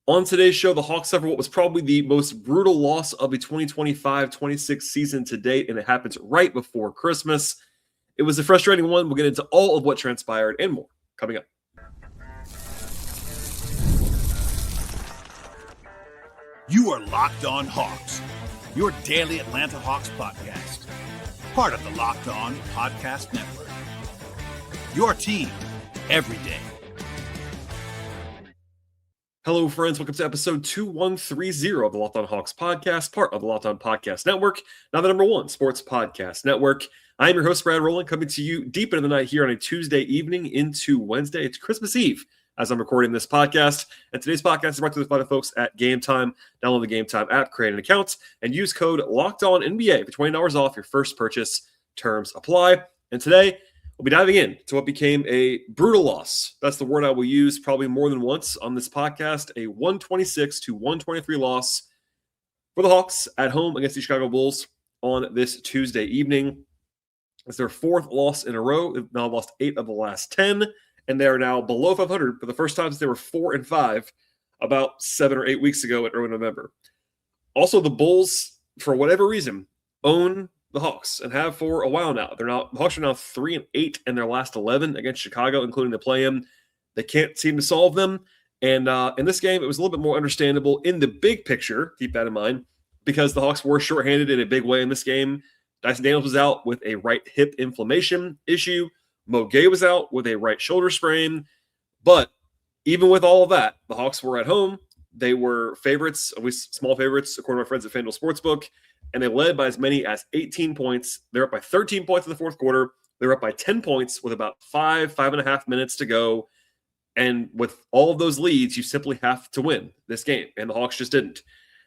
On today's show, the Hawks suffered what was probably the most brutal loss of the 2025-26 season to date, and it happens right before Christmas. It was a frustrating one. We'll get into all of what transpired and more coming up. You are Locked On Hawks, your daily Atlanta Hawks podcast. Part of the Locked On Podcast Network. Your team every day. Hello, friends. Welcome to episode 2130 of the Locked On Hawks podcast, part of the Locked On Podcast Network, now the number one sports podcast network. I'm your host, Rowland, coming to you deep into the night here on a Tuesday evening into Wednesday. It's Christmas Eve as I'm recording this podcast. And today's podcast is brought to us by the folks at Game Time. Download the Game Time app, create an account, and use code LOCKEDONNBA for $20 off your first purchase. Terms apply. And today, we'll be diving into what became a brutal loss. That's the word I will use probably more than once on this podcast. A 126-123 loss for the Hawks at home against the Chicago Bulls on this Tuesday evening. It's their fourth loss in a row. They've now lost 8 of the last 10, and they are now below 500 for the first time since they were 4-5 about 7 or 8 weeks ago in early November. Also, the Bulls, for whatever reason, own the Hawks and have for a while now. The Hawks are now 3-8 in their last 11 against Chicago, including the play-in. They can't seem to solve them. And in this game, it was a little bit more understandable in the big picture, keep that in mind, because the Hawks were shorthanded in a big way in this game. Dyson Daniels was out with a right hip inflammation issue. Mo Gay was out with a right shoulder sprain. But even with all of that, the Hawks were at home. They were favorites, at least small favorites, according to my friends at FanDuel Sportsbook. And they led by as many as 18 points. They're up by 13 points in the fourth quarter. They're up by 10 points with about 5.5 minutes to go. And with all of those leads, you simply have to win this game. And the Hawks just didn't.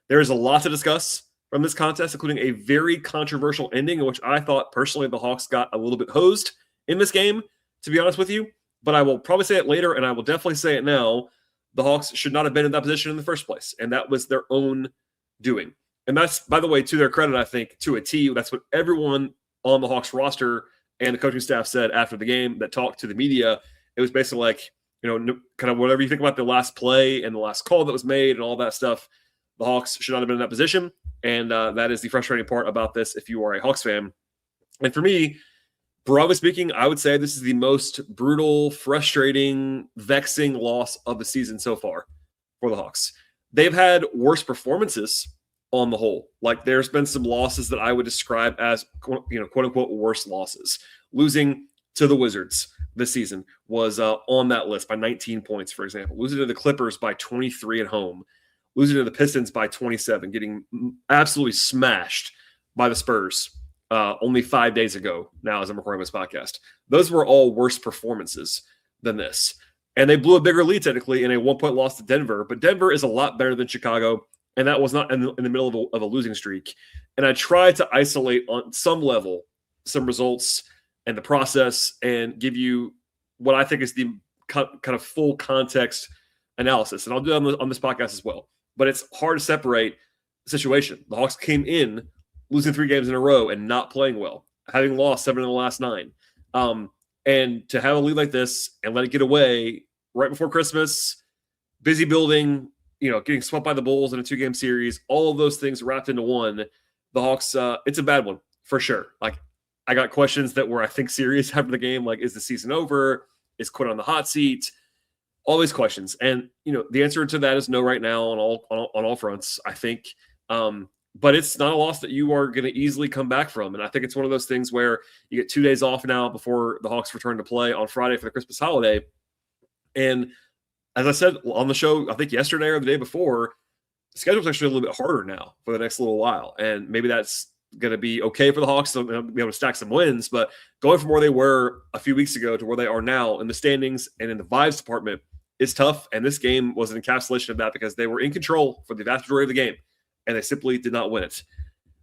There is a lot to discuss from this contest, including a very controversial ending in which I thought personally the Hawks got a little bit hosed in this game, to be honest with you. But I will probably say it later, and I will definitely say it now. The Hawks should not have been in that position in the first place. And that was their own doing. And that's, by the way, to their credit, I think, to a T. That's what everyone on the Hawks roster and the coaching staff said after the game that talked to the media. It was basically like, kind of whatever you think about the last play and the last call that was made and all that stuff, the Hawks should not have been in that position. And that is the frustrating part about this if you are a Hawks fan. And for me, broadly speaking, I would say this is the most brutal, frustrating, vexing loss of the season so far for the Hawks. They've had worse performances on the whole. Like, there's been some losses that I would describe as, quote unquote, worse losses. Losing to the Wizards this season was on that list by 19 points, for example. Losing to the Clippers by 23 at home. Losing to the Pistons by 27, getting absolutely smashed by the Spurs only 5 days ago now as I'm recording this podcast. Those were all worse performances than this. And they blew a bigger lead technically in a 1-point loss to Denver, but Denver is a lot better than Chicago, and that was not in the middle of a losing streak. And I tried to isolate on some level some results and the process and give you what I think is the kind of full context analysis. And I'll do that on this podcast as well. But it's hard to separate the situation. The Hawks came in losing 3 games in a row and not playing well, having lost 7 in the last 9. And to have a lead like this and let it get away right before Christmas, busy building, getting swept by the Bulls in a 2-game series, all of those things wrapped into one, the Hawks, it's a bad one for sure. Like, I got questions that were, I think, serious after the game. Like, is the season over? Is Quinn on the hot seat? All these questions. And, the answer to that is no right now on all fronts, I think. But it's not a loss that you are going to easily come back from. And I think it's one of those things where you get 2 days off now before the Hawks return to play on Friday for the Christmas holiday. And as I said on the show, I think yesterday or the day before, the schedule's actually a little bit harder now for the next little while. And maybe that's going to be okay for the Hawks to be able to stack some wins. But going from where they were a few weeks ago to where they are now in the standings and in the vibes department is tough. And this game was an encapsulation of that because they were in control for the vast majority of the game, and they simply did not win it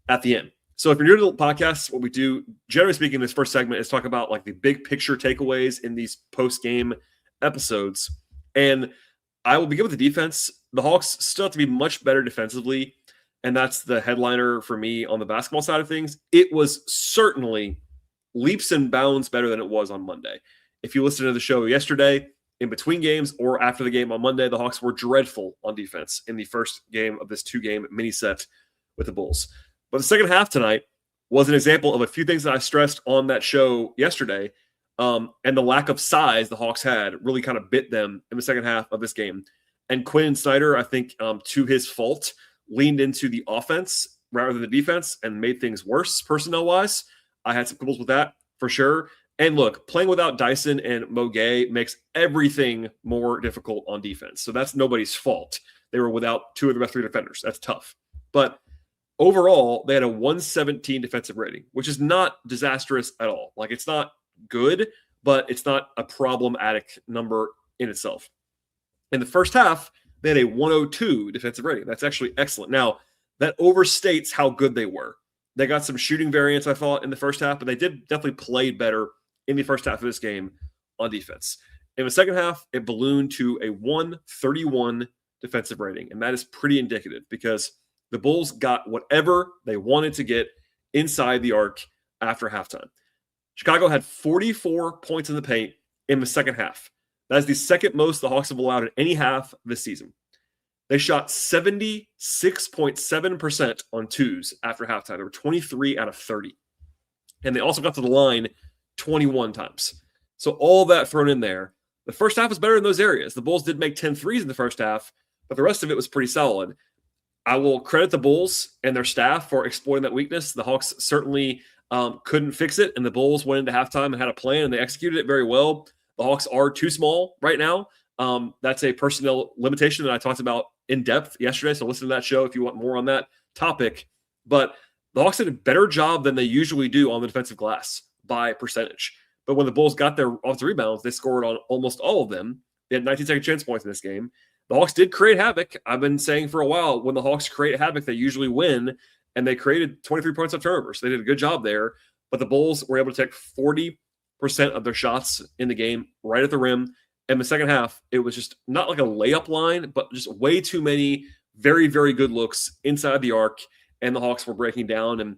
at the end. So if you're new to the podcast, what we do, generally speaking, in this first segment is talk about like the big picture takeaways in these post-game episodes. And I will begin with the defense. The Hawks still have to be much better defensively, and that's the headliner for me on the basketball side of things. It was certainly leaps and bounds better than it was on Monday. If you listen to the show yesterday, in between games or after the game on Monday, the Hawks were dreadful on defense in the first game of this 2-game mini set with the Bulls. But the second half tonight was an example of a few things that I stressed on that show yesterday. And the lack of size the Hawks had really kind of bit them in the second half of this game. And Quinn Snyder, I think, to his fault, leaned into the offense rather than the defense and made things worse personnel-wise. I had some quibbles with that for sure. And look, playing without Dyson and Mogay makes everything more difficult on defense. So that's nobody's fault. They were without 2 of the best 3 defenders. That's tough. But overall, they had a 117 defensive rating, which is not disastrous at all. Like, it's not good, but it's not a problematic number in itself. In the first half, they had a 102 defensive rating. That's actually excellent. Now, that overstates how good they were. They got some shooting variance, I thought, in the first half, but they did definitely play better in the first half of this game on defense. In the second half, it ballooned to a 131 defensive rating, and that is pretty indicative because the Bulls got whatever they wanted to get inside the arc after halftime. Chicago had 44 points in the paint in the second half. That is the second most the Hawks have allowed in any half this season. They shot 76.7% on twos after halftime. They were 23 out of 30. And they also got to the line 21 times. So all that thrown in there. The first half was better in those areas. The Bulls did make 10 threes in the first half, but the rest of it was pretty solid. I will credit the Bulls and their staff for exploiting that weakness. The Hawks certainly couldn't fix it, and the Bulls went into halftime and had a plan, and they executed it very well. The Hawks are too small right now. That's a personnel limitation that I talked about in depth yesterday, so listen to that show if you want more on that topic. But the Hawks did a better job than they usually do on the defensive glass by percentage. But when the Bulls got their offensive rebounds, they scored on almost all of them. They had 19-second chance points in this game. The Hawks did create havoc. I've been saying for a while, when the Hawks create havoc, they usually win, and they created 23 points off turnovers. So they did a good job there. But the Bulls were able to take 40% of their shots in the game right at the rim. And the second half, it was just not like a layup line, but just way too many very, very good looks inside the arc. And the Hawks were breaking down. And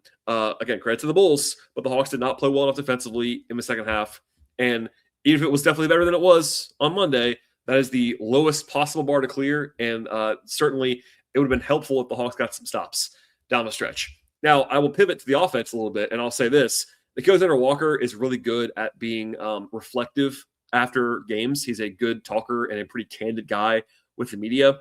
again, credit to the Bulls, but the Hawks did not play well enough defensively in the second half. And even if it was definitely better than it was on Monday, that is the lowest possible bar to clear. And certainly it would have been helpful if the Hawks got some stops down the stretch. Now, I will pivot to the offense a little bit, and I'll say this. Alexander Walker is really good at being reflective after games. He's a good talker and a pretty candid guy with the media.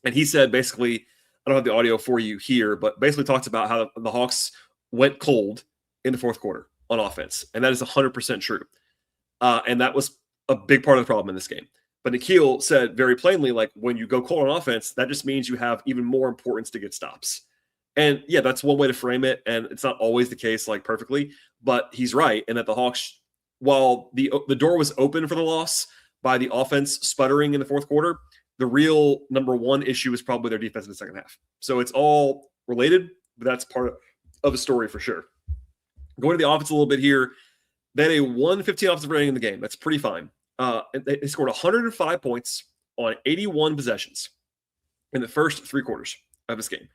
And he said basically, I don't have the audio for you here, but basically talks about how the Hawks went cold in the fourth quarter on offense. And that is 100% true. And that was a big part of the problem in this game. But Nikhil said very plainly, like, when you go cold on offense, that just means you have even more importance to get stops. And yeah, that's one way to frame it. And it's not always the case, like, perfectly, but he's right. And that the Hawks, while the door was open for the loss by the offense sputtering in the fourth quarter, the real number one issue is probably their defense in the second half. So it's all related, but that's part of the story for sure. Going to the offense a little bit here, they had a 115 offensive rating in the game. That's pretty fine. They scored 105 points on 81 possessions in the first three quarters of this game.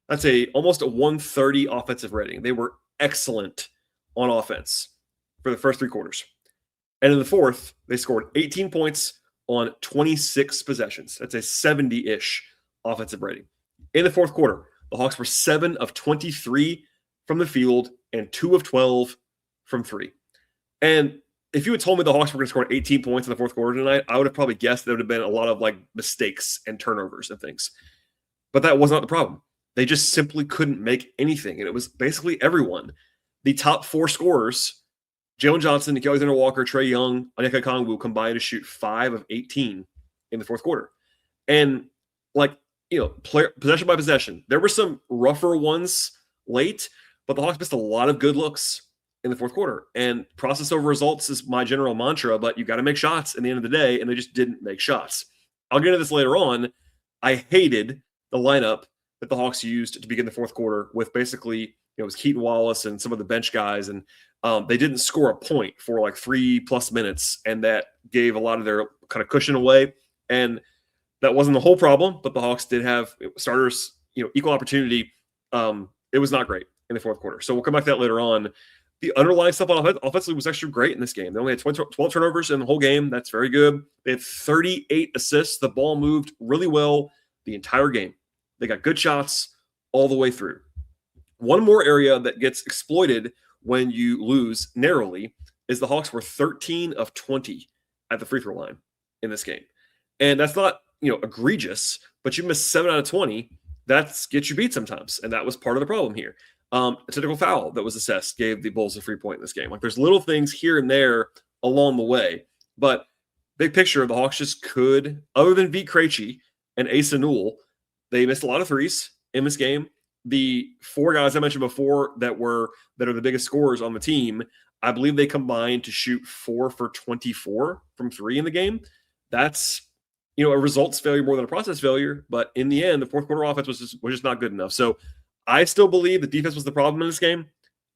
That's almost a 130 offensive rating. They were excellent on offense for the first three quarters. And in the fourth, they scored 18 points on 26 possessions. That's a 70-ish offensive rating. In the fourth quarter, the Hawks were 7 of 23 from the field and 2 of 12 from three. And if you had told me the Hawks were going to score 18 points in the fourth quarter tonight, I would have probably guessed there would have been a lot of like mistakes and turnovers and things. But that was not the problem. They just simply couldn't make anything. And it was basically everyone. The top four scorers, Jalen Johnson, Nikhil Alexander-Walker, Trae Young, Onyeka Okongwu, combined to shoot 5 of 18 in the fourth quarter. And possession by possession, there were some rougher ones late, but the Hawks missed a lot of good looks in the fourth quarter. And process over results is my general mantra, but you got to make shots at the end of the day, and they just didn't make shots. I'll get into this later on. I hated the lineup that the Hawks used to begin the fourth quarter with basically, it was Keaton Wallace and some of the bench guys, and they didn't score a point for like 3+ minutes, and that gave a lot of their kind of cushion away. And that wasn't the whole problem, but the Hawks did have starters, equal opportunity. It was not great in the fourth quarter. So we'll come back to that later on. The underlying stuff on offensively was actually great in this game. They only had 12 turnovers in the whole game. That's very good. They had 38 assists. The ball moved really well the entire game. They got good shots all the way through. One more area that gets exploited when you lose narrowly is the Hawks were 13 of 20 at the free throw line in this game. And that's not, egregious, but you miss 7 out of 20. That gets you beat sometimes. And that was part of the problem here. A technical foul that was assessed gave the Bulls a free point in this game. Like, there's little things here and there along the way. But big picture, the Hawks just could, other than beat Krejci and Asa Newell, they missed a lot of threes in this game. The 4 guys I mentioned before that are the biggest scorers on the team, I believe they combined to shoot 4 for 24 from 3 in the game. That's, a results failure more than a process failure. But in the end, the fourth quarter offense was just not good enough. So I still believe the defense was the problem in this game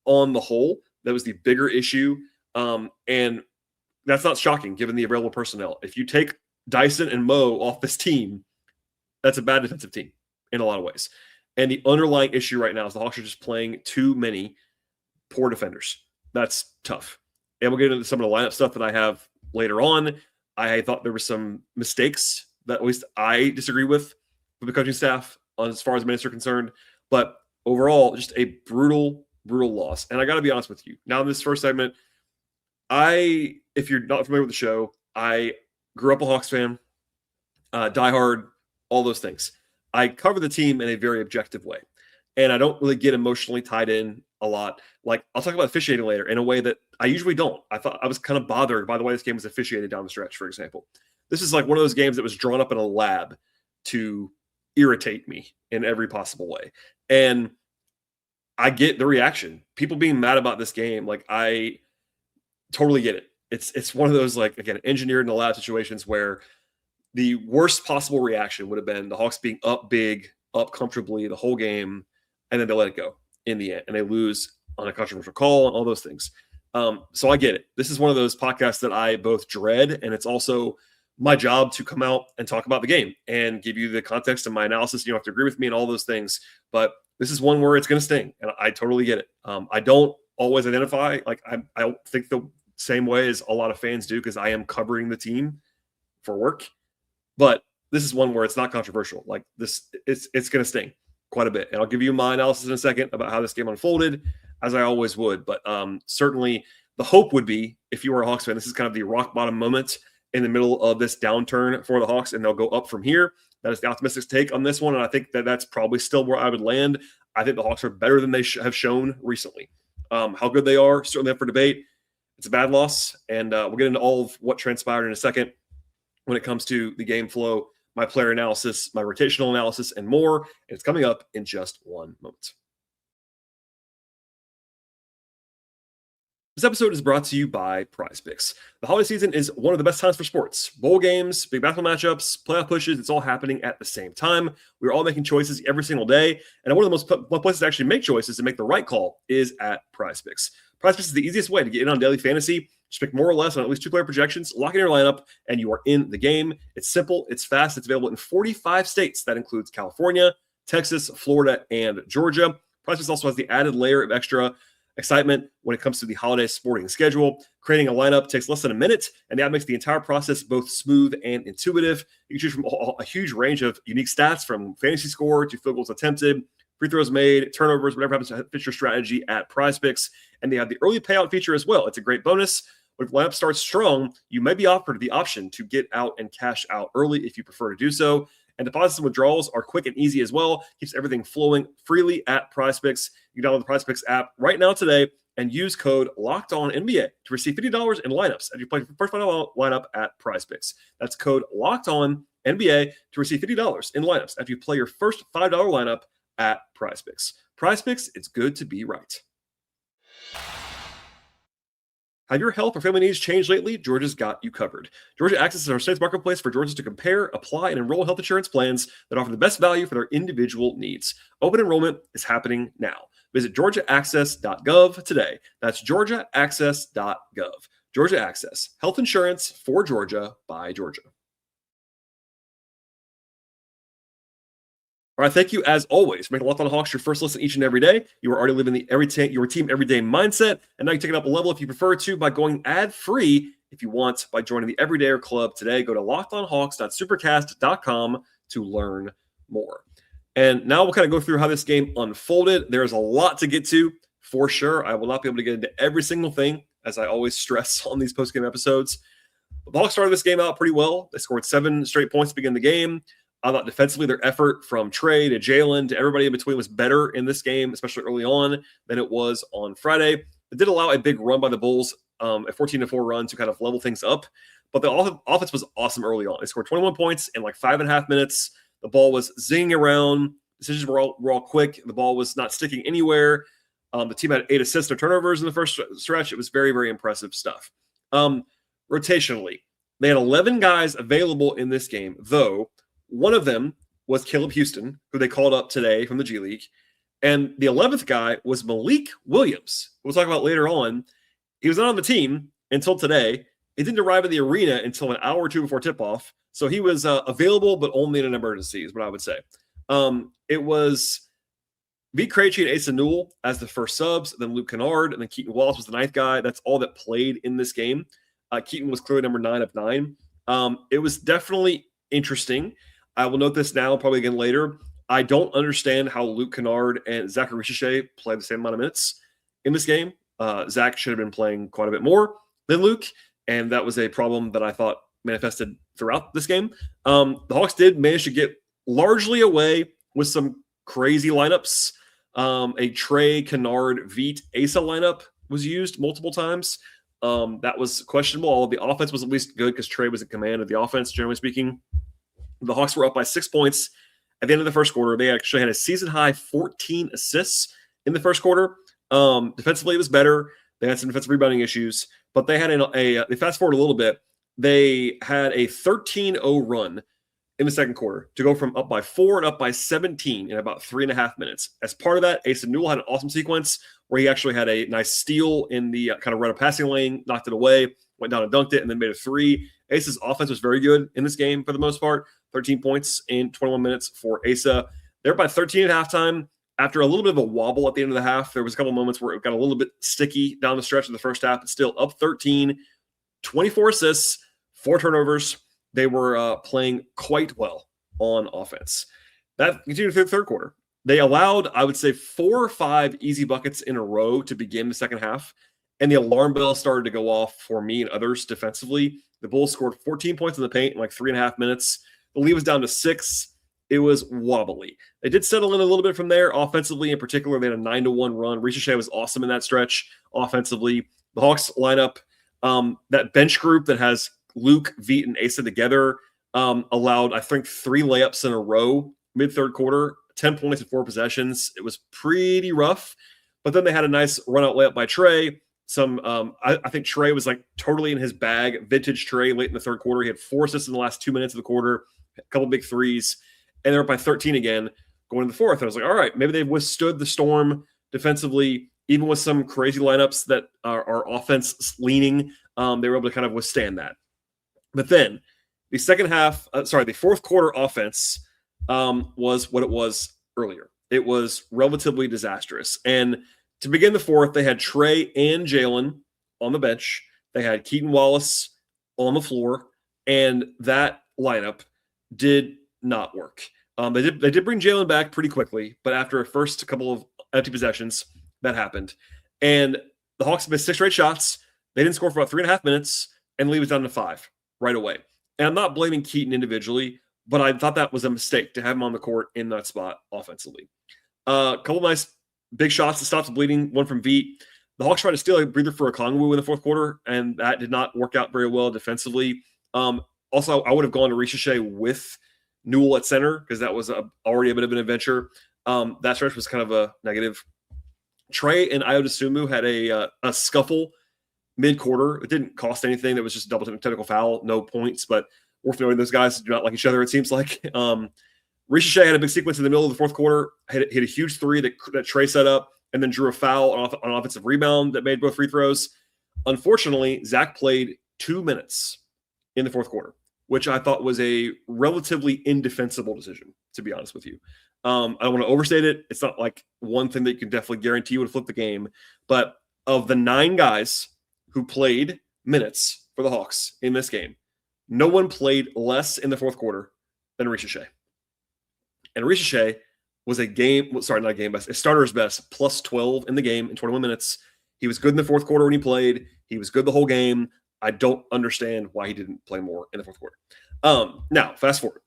on the whole. That was the bigger issue. And that's not shocking given the available personnel. If you take Dyson and Mo off this team, that's a bad defensive team in a lot of ways. And the underlying issue right now is the Hawks are just playing too many poor defenders. That's tough. And we'll get into some of the lineup stuff that I have later on. I thought there were some mistakes that at least I disagree with the coaching staff as far as minutes are concerned. But overall, just a brutal, brutal loss. And I got to be honest with you. Now in this first segment, if you're not familiar with the show, I grew up a Hawks fan, diehard, all those things. I cover the team in a very objective way. And I don't really get emotionally tied in a lot. Like, I'll talk about officiating later in a way that I usually don't. I thought I was kind of bothered by the way this game was officiated down the stretch, for example. This is like one of those games that was drawn up in a lab to irritate me in every possible way. And I get the reaction. People being mad about this game, like, I totally get it. It's one of those, like, again, engineered in a lab situations where the worst possible reaction would have been the Hawks being up big, up comfortably the whole game, and then they let it go in the end, and they lose on a controversial call and all those things. So I get it. This is one of those podcasts that I both dread, and it's also my job to come out and talk about the game and give you the context of my analysis. You don't have to agree with me and all those things, but this is one where it's going to sting, and I totally get it. I don't always identify, like, I don't think the same way as a lot of fans do because I am covering the team for work, but this is one where it's not controversial. Like, this, it's going to sting quite a bit. And I'll give you my analysis in a second about how this game unfolded, as I always would. But certainly the hope would be, if you are a Hawks fan, this is kind of the rock bottom moment in the middle of this downturn for the Hawks, and they'll go up from here. That is the optimistic take on this one, and I think that that's probably still where I would land. I think the Hawks are better than they have shown recently. How good they are, certainly up for debate. It's a bad loss, and we'll get into all of what transpired in a second when it comes to the game flow, my player analysis, my rotational analysis, and more. And it's coming up in just one moment. This episode is brought to you by PrizePicks. The holiday season is one of the best times for sports. Bowl games, big basketball matchups, playoff pushes, it's all happening at the same time. We're all making choices every single day. And one of the most places to actually make choices and make the right call is at PrizePicks. PrizePicks is the easiest way to get in on daily fantasy. Just pick more or less on at least 2 player projections, lock in your lineup, and you are in the game. It's simple, it's fast, it's available in 45 states. That includes California, Texas, Florida, and Georgia. PrizePicks also has the added layer of extra excitement when it comes to the holiday sporting schedule. Creating a lineup takes less than a minute, and that makes the entire process both smooth and intuitive. You can choose from a huge range of unique stats, from fantasy score to field goals attempted, free throws made, turnovers, whatever happens to fit your strategy at PrizePicks. And they have the early payout feature as well. It's a great bonus. But if the lineup starts strong, you may be offered the option to get out and cash out early if you prefer to do so. And deposits and withdrawals are quick and easy as well. Keeps everything flowing freely at PrizePicks. You can download the PrizePicks app right now today and use code LOCKEDONNBA to receive $50 in lineups as you play your first lineup at PrizePicks. That's code LOCKEDONNBA to receive $50 in lineups after you play your first $5 lineup at PrizePicks. PrizePicks, it's good to be right. Have your health or family needs changed lately? Georgia's got you covered. Georgia Access is our state's marketplace for Georgians to compare, apply, and enroll health insurance plans that offer the best value for their individual needs. Open enrollment is happening now. Visit georgiaaccess.gov today. That's georgiaaccess.gov. Georgia Access, health insurance for Georgia by Georgia. All All right, thank you as always for making Locked On Hawks your first listen each and every day. You are already living your team everyday mindset, and now you take it up a level if you prefer to by going ad-free if you want by joining the Everydayer Club today. Go to lockedonhawks.supercast.com to learn more. And now we'll kind of go through how this game unfolded. There's a lot to get to for sure. I will not be able to get into every single thing, as I always stress on these post-game episodes. The Hawks started this game out pretty well. They scored 7 straight points to begin the game. I thought defensively their effort from Trey to Jalen to everybody in between was better in this game, especially early on, than it was on Friday. It did allow a big run by the Bulls, a 14-4 run to kind of level things up. But the offense was awesome early on. They scored 21 points in like 5.5 minutes. The ball was zinging around. Decisions were all quick. The ball was not sticking anywhere. The team had 8 assists or turnovers in the first stretch. It was very, very impressive stuff. Rotationally, they had 11 guys available in this game, though one of them was Caleb Houston, who they called up today from the G League. And the 11th guy was Malik Williams. We'll talk about later on. He was not on the team until today. He didn't arrive at the arena until an hour or two before tip-off. So he was available, but only in an emergency is what I would say. It was Vit Krejci and Asa Newell as the first subs, then Luke Kennard, and then Keaton Wallace was the 9th guy. That's all that played in this game. Keaton was clearly number 9 of 9. It was definitely interesting. I will note this now, probably again later. I don't understand how Luke Kennard and Zachary Richer played the same amount of minutes in this game. Zach should have been playing quite a bit more than Luke, and that was a problem that I thought manifested throughout this game. The Hawks did manage to get largely away with some crazy lineups. A Trey, Kennard, Vit, Asa lineup was used multiple times. That was questionable. All of the offense was at least good because Trey was in command of the offense, generally speaking. The Hawks were up by 6 points at the end of the first quarter. They actually had a season-high 14 assists in the first quarter. Defensively, it was better. They had some defensive rebounding issues, but they had they fast forward a little bit. They had a 13-0 run in the second quarter to go from up by 4 and up by 17 in about 3.5 minutes. As part of that, Asa Newell had an awesome sequence where he actually had a nice steal in the kind of right of passing lane, knocked it away, went down and dunked it, and then made a 3. Asa's offense was very good in this game for the most part. 13 points in 21 minutes for Asa. They're by 13 at halftime. After a little bit of a wobble at the end of the half, there was a couple moments where it got a little bit sticky down the stretch of the first half, but still up 13, 24 assists, 4 turnovers. They were playing quite well on offense. That continued through the third quarter. They allowed, I would say, 4 or 5 easy buckets in a row to begin the second half, and the alarm bell started to go off for me and others defensively. The Bulls scored 14 points in the paint in like 3.5 minutes. The lead was down to 6. It was wobbly. They did settle in a little bit from there. Offensively, in particular, they had a 9-1 run. Richer was awesome in that stretch offensively. The Hawks lineup, that bench group that has Luke, Vit, and Asa together allowed, I think, 3 layups in a row mid-third quarter, 10 points in 4 possessions. It was pretty rough. But then they had a nice run-out layup by Trey. I think Trey was like totally in his bag. Vintage Trey late in the third quarter. He had 4 assists in the last 2 minutes of the quarter, a couple big threes, and they're up by 13 again going into the fourth. I was like, all right, maybe they've withstood the storm defensively, even with some crazy lineups that are offense leaning. They were able to kind of withstand that. But then the fourth quarter offense was what it was earlier. It was relatively disastrous. And to begin the fourth, they had Trey and Jalen on the bench. They had Keaton Wallace on the floor, and that lineup did not work. They did bring Jalen back pretty quickly, but after a first couple of empty possessions, that happened. And the Hawks missed 6 straight shots. They didn't score for about 3.5 minutes, and the lead was down to 5 right away. And I'm not blaming Keaton individually, but I thought that was a mistake to have him on the court in that spot offensively. A couple of nice big shots to stop the bleeding, one from Vit. The Hawks tried to steal a breather for Okongwu in the fourth quarter, and that did not work out very well defensively. Also, I would have gone to Richer with Newell at center because that was already a bit of an adventure. That stretch was kind of a negative. Trey and Ayo had a scuffle mid-quarter. It didn't cost anything. That was just a double technical foul, no points, but we're familiar those guys do not like each other, it seems like. Richer had a big sequence in the middle of the fourth quarter, hit a huge 3 that Trey set up, and then drew a foul on an offensive rebound that made both free throws. Unfortunately, Zach played 2 minutes in the fourth quarter. which I thought was a relatively indefensible decision, to be honest with you. I don't want to overstate it. It's not like one thing that you can definitely guarantee would flip the game. But of the 9 guys who played minutes for the Hawks in this game, no one played less in the fourth quarter than Ricochet. And Ricochet was a starter's best, plus 12 in the game in 21 minutes. He was good in the fourth quarter when he played. He was good the whole game. I don't understand why he didn't play more in the fourth quarter. Now, fast forward.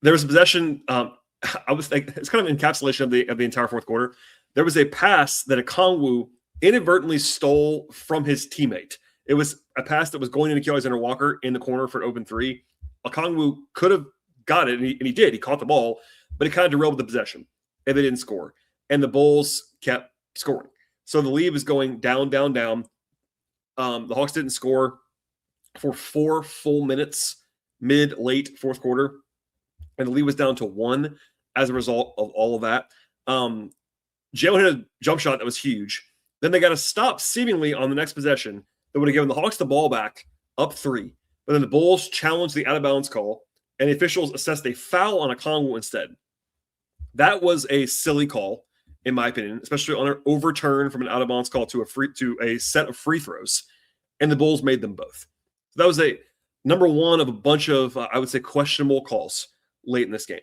There was a possession. I was thinking it's kind of encapsulation of the entire fourth quarter. There was a pass that Okongwu inadvertently stole from his teammate. It was a pass that was going into Alexander Walker in the corner for an open 3. Okongwu could have got it, and he did. He caught the ball, but it kind of derailed the possession, and they didn't score. And the Bulls kept scoring. So the lead was going down, down, down. The Hawks didn't score for 4 full minutes mid-late fourth quarter, and the lead was down to 1 as a result of all of that. Jalen hit a jump shot that was huge. Then they got a stop seemingly on the next possession that would have given the Hawks the ball back up 3. But then the Bulls challenged the out-of-bounds call, and the officials assessed a foul on Okongwu instead. That was a silly call, in my opinion, especially on an overturn from an out-of-bounds call to a set of free throws, and the Bulls made them both. So that was a number one of a bunch of, I would say, questionable calls late in this game.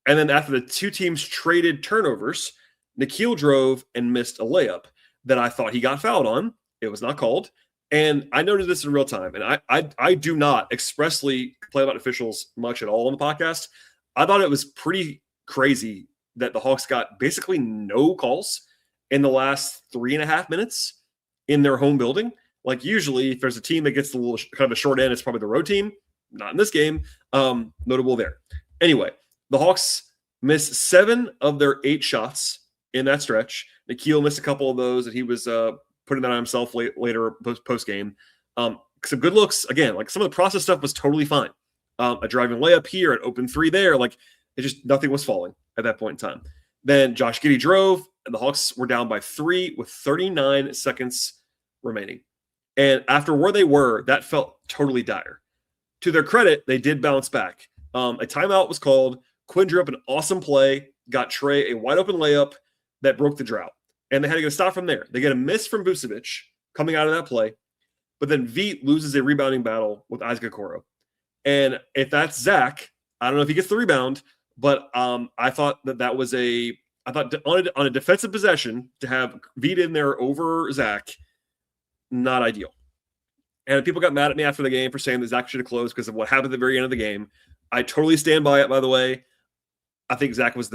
And then after the two teams traded turnovers, Nickeil drove and missed a layup that I thought he got fouled on. It was not called. And I noted this in real time. And I do not expressly complain about officials much at all on the podcast. I thought it was pretty crazy that the Hawks got basically no calls in the last 3.5 minutes in their home building. Like usually if there's a team that gets the little kind of a short end, it's probably the road team. Not in this game. Notable there. Anyway, the Hawks missed 7 of their 8 shots in that stretch. Nickeil missed a couple of those that he was putting that on himself later post game. Some good looks. Again, like some of the process stuff was totally fine. A driving layup here, an open 3 there. Like it just nothing was falling at that point in time. Then Josh Giddey drove, and the Hawks were down by 3 with 39 seconds remaining. And after where they were, that felt totally dire. To their credit, they did bounce back. A timeout was called. Quinn drew up an awesome play, got Trey a wide open layup that broke the drought. And they had to get a stop from there. They get a miss from Vucevic coming out of that play. But then Veit loses a rebounding battle with Isaac Okoro. And if that's Zach, I don't know if he gets the rebound, but I thought that was on a defensive possession to have Veit in there over Zach, not ideal. And people got mad at me after the game for saying that Zach should have closed because of what happened at the very end of the game. I totally stand by it, by the way. I think Zach was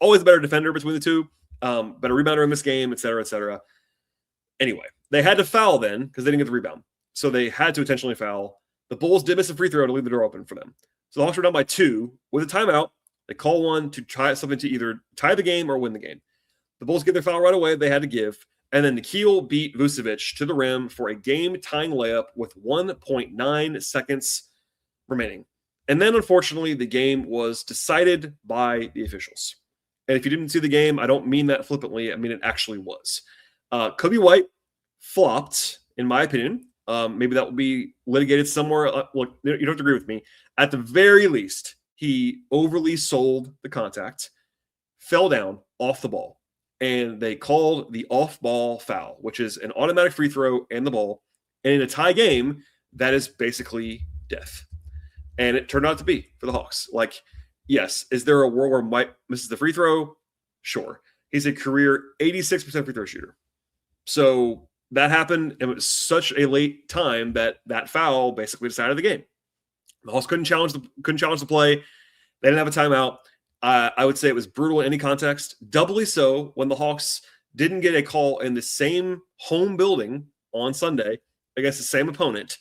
always the better defender between the two, better rebounder in this game, et cetera, et cetera. Anyway, they had to foul then because they didn't get the rebound. So they had to intentionally foul. The Bulls did miss a free throw to leave the door open for them. So the Hawks were down by 2 with a timeout. They call one to try something to either tie the game or win the game. The Bulls get their foul right away. They had to give. And then Nickeil beat Vucevic to the rim for a game-tying layup with 1.9 seconds remaining. And then, unfortunately, the game was decided by the officials. And if you didn't see the game, I don't mean that flippantly. I mean it actually was. Kobe White flopped, in my opinion. Maybe that will be litigated somewhere. Look, you don't have to agree with me. At the very least, he overly sold the contact, fell down off the ball, and they called the off-ball foul, which is an automatic free throw and the ball. And in a tie game, that is basically death. And it turned out to be for the Hawks. Like, yes, is there a world where Mike misses the free throw? Sure. He's a career 86% free throw shooter. So that happened, and it was such a late time that foul basically decided the game. The Hawks couldn't challenge the play. They didn't have a timeout. I would say it was brutal in any context. Doubly so when the Hawks didn't get a call in the same home building on Sunday against the same opponent.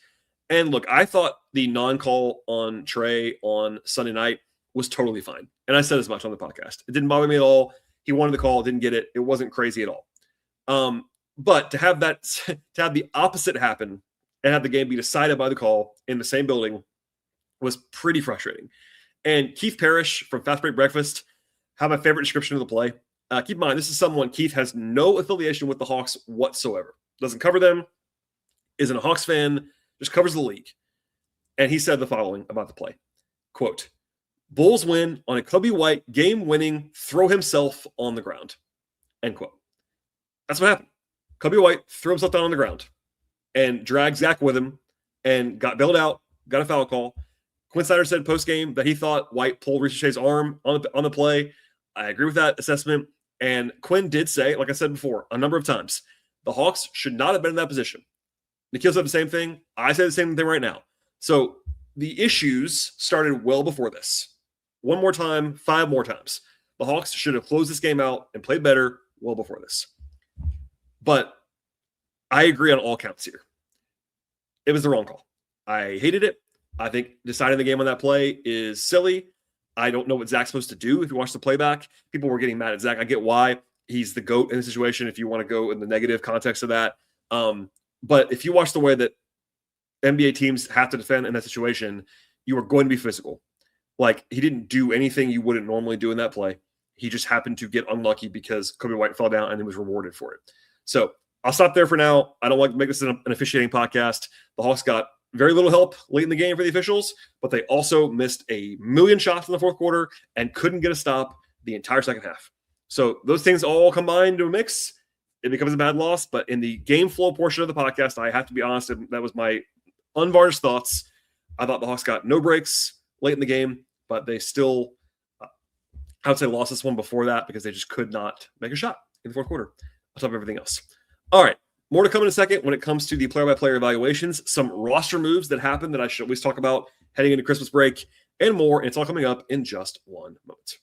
And look, I thought the non-call on Trey on Sunday night was totally fine. And I said as much on the podcast. It didn't bother me at all. He wanted the call, didn't get it. It wasn't crazy at all. But to have the opposite happen and have the game be decided by the call in the same building was pretty frustrating. And Keith Parrish from Fast Break Breakfast had my favorite description of the play. Keep in mind, this is someone, Keith has no affiliation with the Hawks whatsoever. Doesn't cover them, isn't a Hawks fan, just covers the league. And he said the following about the play. Quote, Bulls win on a Kobe White game-winning throw himself on the ground. End quote. That's what happened. Kobe White threw himself down on the ground and dragged Zach with him and got bailed out, got a foul call. Quinn Snyder said post-game that he thought White pulled Ricochet's arm on the play. I agree with that assessment. And Quinn did say, like I said before, a number of times, the Hawks should not have been in that position. Nikhil said the same thing. I say the same thing right now. So the issues started well before this. One more time, 5 more times. The Hawks should have closed this game out and played better well before this. But I agree on all counts here. It was the wrong call. I hated it. I think deciding the game on that play is silly. I don't know what Zach's supposed to do if you watch the playback. People were getting mad at Zach. I get why. He's the GOAT in the situation if you want to go in the negative context of that. But if you watch the way that NBA teams have to defend in that situation, you are going to be physical. Like, he didn't do anything you wouldn't normally do in that play. He just happened to get unlucky because Kobe White fell down and he was rewarded for it. So I'll stop there for now. I don't like to make this an officiating podcast. The Hawks got very little help late in the game for the officials, but they also missed a million shots in the fourth quarter and couldn't get a stop the entire second half. So those things all combined to a mix. It becomes a bad loss. But in the game flow portion of the podcast, I have to be honest, and that was my unvarnished thoughts. I thought the Hawks got no breaks late in the game, but they still, I would say, lost this one before that because they just could not make a shot in the fourth quarter on top of everything else. All right. More to come in a second when it comes to the player-by-player evaluations, some roster moves that happened that I should always talk about heading into Christmas break, and more. And it's all coming up in just one moment.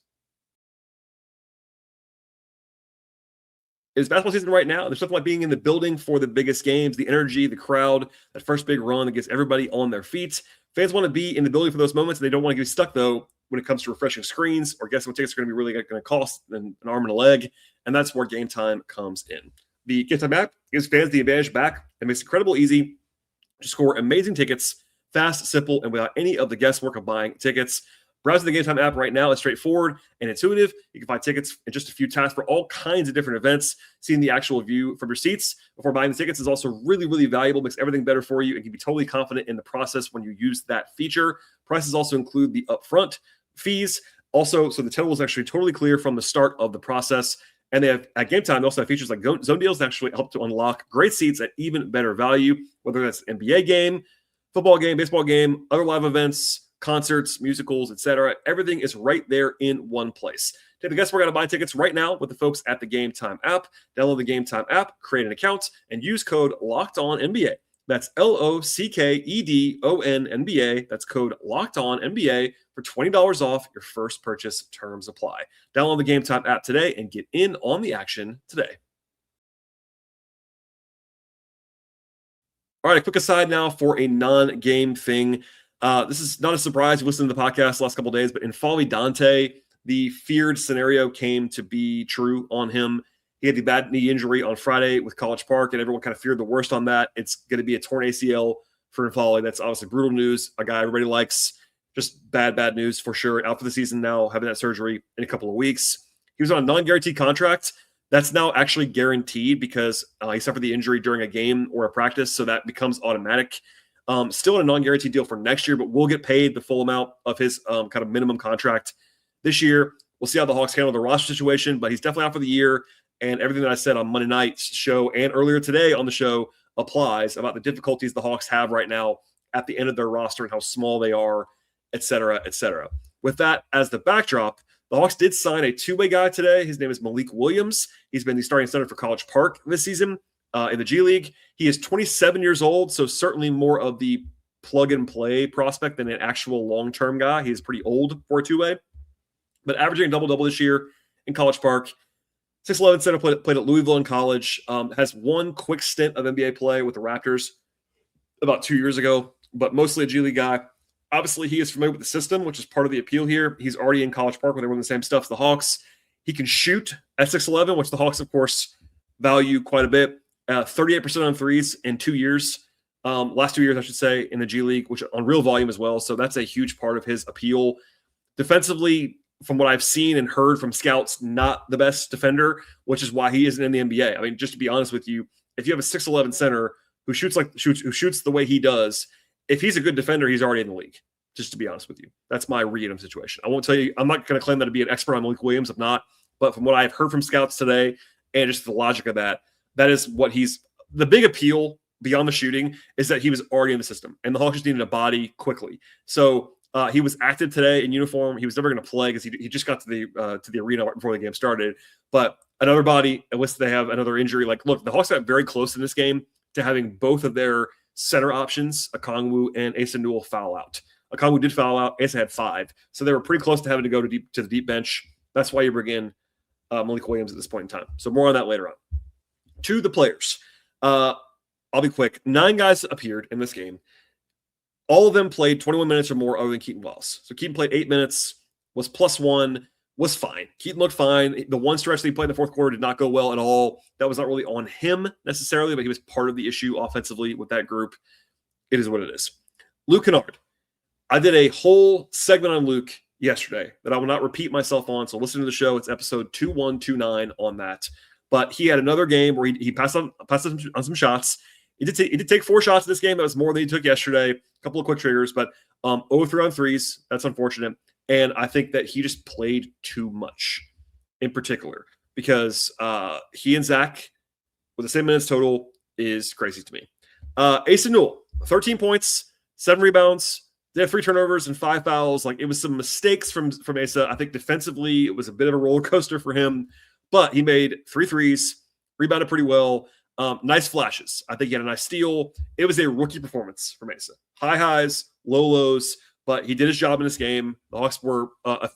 It is basketball season right now. There's something like being in the building for the biggest games, the energy, the crowd, that first big run that gets everybody on their feet. Fans want to be in the building for those moments, and they don't want to get stuck, though, when it comes to refreshing screens or guessing what tickets are going to be really going to cost an arm and a leg. And that's where Game Time comes in. The Game Time app gives fans the advantage back and makes it incredibly easy to score amazing tickets, fast, simple, and without any of the guesswork of buying tickets. Browsing the Game Time app right now is straightforward and intuitive. You can find tickets in just a few taps for all kinds of different events. Seeing the actual view from your seats before buying the tickets is also really, really valuable. Makes everything better for you and can be totally confident in the process when you use that feature. Prices also include the upfront fees. Also, so the total is actually totally clear from the start of the process. And they have at Game Time, they also have features like zone deals that actually help to unlock great seats at even better value, whether that's an NBA game, football game, baseball game, other live events, concerts, musicals, etc. Everything is right there in one place. Take the guesswork out of buying tickets right now with the folks at the Game Time app. Download the Game Time app, create an account, and use code LOCKEDONNBA. That's LOCKEDONNBA. That's code LOCKEDONNBA for $20 off your first purchase. Terms apply. Download the Game Time app today and get in on the action today. All right, a quick aside now for a non-game thing. This is not a surprise. You listened to the podcast the last couple of days, but in Folly Dante, the feared scenario came to be true on him. He had the bad knee injury on Friday with College Park, and everyone kind of feared the worst on that. It's going to be a torn ACL for Folly. That's obviously brutal news. A guy everybody likes. Just bad news for sure. Out for the season now, having that surgery in a couple of weeks. He was on a non-guaranteed contract. That's now actually guaranteed because he suffered the injury during a game or a practice, so that becomes automatic. Still in a non-guaranteed deal for next year, but will get paid the full amount of his kind of minimum contract this year. We'll see how the Hawks handle the roster situation, but he's definitely out for the year. And everything that I said on Monday night's show and earlier today on the show applies about the difficulties the Hawks have right now at the end of their roster and how small they are, et cetera, et cetera. With that as the backdrop, the Hawks did sign a two-way guy today. His name is Malik Williams. He's been the starting center for College Park this season in the G League. He is 27 years old, so certainly more of the plug-and-play prospect than an actual long-term guy. He is pretty old for a two-way, but averaging a double-double this year in College Park. 6'11" center, played at Louisville in college, has one quick stint of NBA play with the Raptors about 2 years ago, but mostly a G League guy. Obviously, he is familiar with the system, which is part of the appeal here. He's already in College Park where they run the same stuff as the Hawks. He can shoot at 6'11", which the Hawks, of course, value quite a bit. 38% on threes in 2 years. Last 2 years, I should say, in the G League, which on real volume as well. So that's a huge part of his appeal. Defensively, from what I've seen and heard from scouts, not the best defender, which is why he isn't in the NBA. I mean, just to be honest with you, if you have a 6'11" center who shoots the way he does, if he's a good defender, he's already in the league, just to be honest with you. That's my read of the situation. I won't tell you, I'm not going to claim that to be an expert on Malik Williams. I'm not. But from what I've heard from scouts today and just the logic of that, that is what the big appeal beyond the shooting is that he was already in the system. And the Hawks just needed a body quickly. So he was active today in uniform. He was never going to play because he just got to the arena right before the game started. But another body, unless they have another injury. Like, look, the Hawks got very close in this game to having both of their center options, Okongwu and Asa Newell, foul out. Okongwu did foul out. Asa had 5. So they were pretty close to having to go to the deep bench. That's why you bring in Malik Williams at this point in time. So more on that later on. To the players. I'll be quick. 9 guys appeared in this game. All of them played 21 minutes or more other than Keaton Wells. So Keaton played 8 minutes, was +1, was fine. Keaton looked fine. The one stretch that he played in the fourth quarter did not go well at all. That was not really on him necessarily, but he was part of the issue offensively with that group. It is what it is. Luke Kennard. I did a whole segment on Luke yesterday that I will not repeat myself on, so listen to the show. It's episode 2129 on that. But he had another game where he passed on some shots. He did take 4 shots in this game. That was more than he took yesterday. A couple of quick triggers, but 0-3 on threes. That's unfortunate. And I think that he just played too much in particular because he and Zach with the same minutes total is crazy to me. Asa Newell, 13 points, 7 rebounds. They had 3 turnovers and 5 fouls. Like, it was some mistakes from Asa. I think defensively it was a bit of a roller coaster for him, but he made 3 threes, rebounded pretty well. Nice flashes. I think he had a nice steal. It was a rookie performance from Asa. High highs, low lows, but he did his job in this game. The Hawks were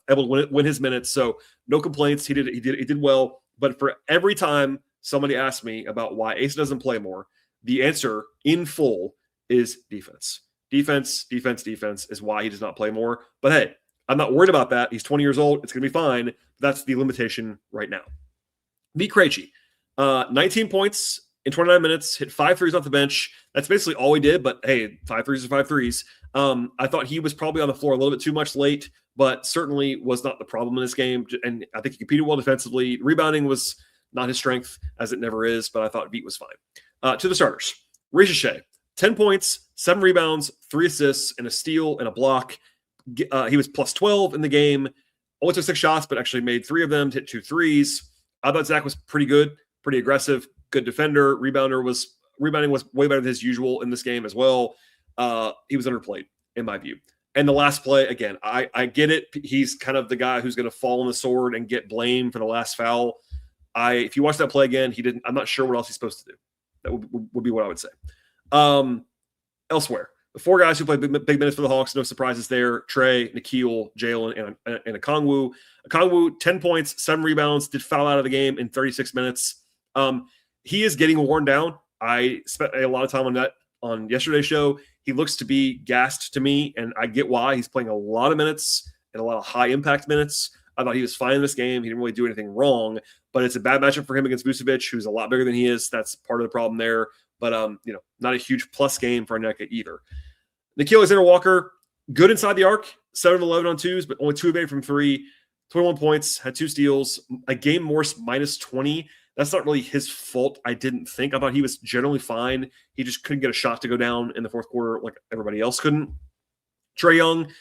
able to win his minutes, so no complaints. He did well. But for every time somebody asks me about why Asa doesn't play more, the answer in full is defense. Defense is why he does not play more. But hey, I'm not worried about that. He's 20 years old. It's going to be fine. That's the limitation right now. V. Krejci, 19 points in 29 minutes, hit 5 threes off the bench. That's basically all he did, but hey, 5 threes is 5 threes. I thought he was probably on the floor a little bit too much late, but certainly was not the problem in this game. And I think he competed well defensively. Rebounding was not his strength, as it never is, but I thought Veet was fine. To the starters, Ricochet, 10 points, 7 rebounds, 3 assists, and a steal and a block. He was plus 12 in the game. Only took 6 shots, but actually made 3 of them, hit 2 threes. I thought Zach was pretty good, pretty aggressive, good defender. Rebounding was way better than his usual in this game as well. He was underplayed, in my view. And the last play, again, I get it. He's kind of the guy who's going to fall on the sword and get blamed for the last foul. If you watch that play again, I'm not sure what else he's supposed to do. That would be what I would say. Elsewhere, the 4 guys who played big minutes for the Hawks, no surprises there. Trey, Nikhil, Jalen, and Okongwu. Okongwu, 10 points, 7 rebounds, did foul out of the game in 36 minutes. He is getting worn down. I spent a lot of time on that on yesterday's show. He looks to be gassed to me, and I get why. He's playing a lot of minutes and a lot of high-impact minutes. I thought he was fine in this game. He didn't really do anything wrong, but it's a bad matchup for him against Vucevic, who's a lot bigger than he is. That's part of the problem there. But, not a huge plus game for Nneka either. Nikhil Alexander-Walker, good inside the arc, 7 of 11 on 2s, but only 2 of 8 from 3, 21 points, had 2 steals, a game more minus 20. That's not really his fault, I didn't think. I thought he was generally fine. He just couldn't get a shot to go down in the fourth quarter like everybody else couldn't. Trae Young,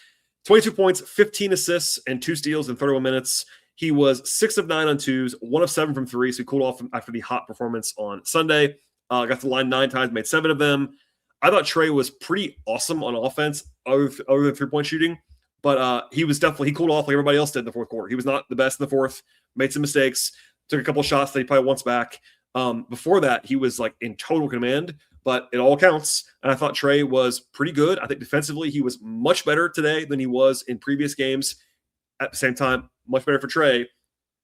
22 points, 15 assists, and 2 steals in 31 minutes. He was 6 of 9 on 2s, 1 of 7 from 3, so he cooled off after the hot performance on Sunday. Got to the line 9 times, made 7 of them. I thought Trey was pretty awesome on offense, other than 3-point shooting, but he cooled off like everybody else did in the fourth quarter. He was not the best in the fourth, made some mistakes, took a couple of shots that he probably wants back. Before that, he was like in total command, but it all counts. And I thought Trey was pretty good. I think defensively, he was much better today than he was in previous games. At the same time, much better for Trey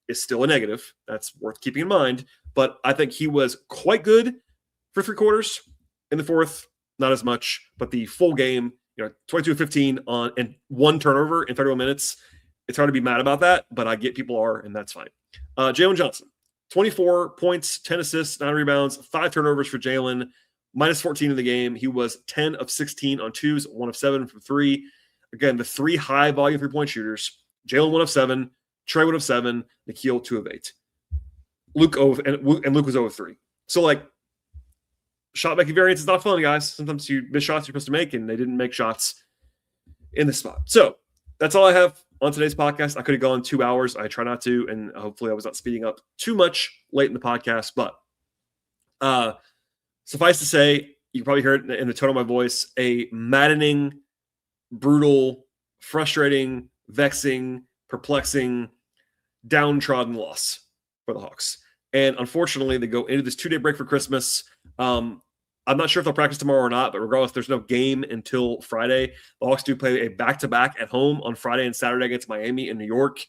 is still a negative. That's worth keeping in mind. But I think he was quite good for 3 quarters. In the fourth, not as much. But the full game, 22-15 on and 1 turnover in 31 minutes. It's hard to be mad about that, but I get people are, and that's fine. Jalen Johnson, 24 points, 10 assists, 9 rebounds, 5 turnovers for Jalen, minus 14 in the game. He was 10 of 16 on 2s, 1 of 7 from 3. Again, the 3 high-volume 3-point shooters. Jalen 1 of 7, Trey 1 of 7, Nikhil 2 of 8. Luke was 0 of 3. So, shot making variance is not fun, guys. Sometimes you miss shots you're supposed to make, and they didn't make shots in the spot. So that's all I have on today's podcast. I could have gone 2 hours. I try not to, and hopefully I was not speeding up too much late in the podcast. But suffice to say, you can probably hear it in the tone of my voice, a maddening, brutal, frustrating, vexing, perplexing, downtrodden loss for the Hawks. And unfortunately, they go into this 2-day break for Christmas. I'm not sure if they'll practice tomorrow or not, but regardless, there's no game until Friday. The Hawks do play a back-to-back at home on Friday and Saturday against Miami and New York.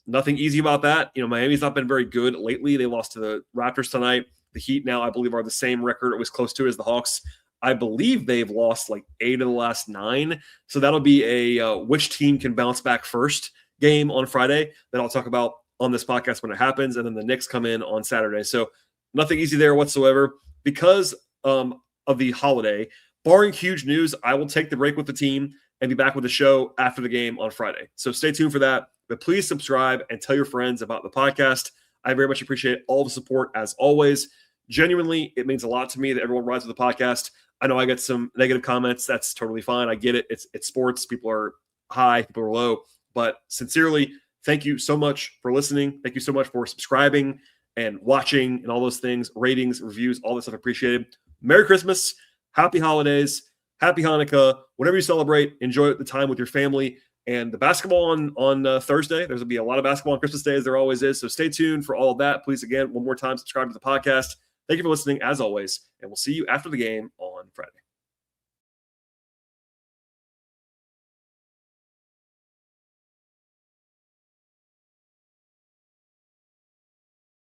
Nothing easy about that. Miami's not been very good lately. They lost to the Raptors tonight. The Heat now, I believe, are the same record it was close to as the Hawks. I believe they've lost like 8 of the last 9. So that'll be a which team can bounce back first game on Friday that I'll talk about on this podcast when it happens. And then the Knicks come in on Saturday. So nothing easy there whatsoever. Because of the holiday, barring huge news, I will take the break with the team and be back with the show after the game on Friday. So stay tuned for that. But please subscribe and tell your friends about the podcast. I very much appreciate all the support as always. Genuinely, it means a lot to me that everyone rides with the podcast. I know I get some negative comments. That's totally fine. I get it. It's sports. People are high, people are low. But sincerely, thank you so much for listening. Thank you so much for subscribing and watching and all those things, ratings, reviews, all this stuff appreciated. Merry Christmas, happy holidays, happy Hanukkah, whatever you celebrate, enjoy the time with your family. And the basketball on Thursday, there's going to be a lot of basketball on Christmas Day, as there always is. So stay tuned for all of that. Please, again, one more time, subscribe to the podcast. Thank you for listening, as always, and we'll see you after the game on Friday.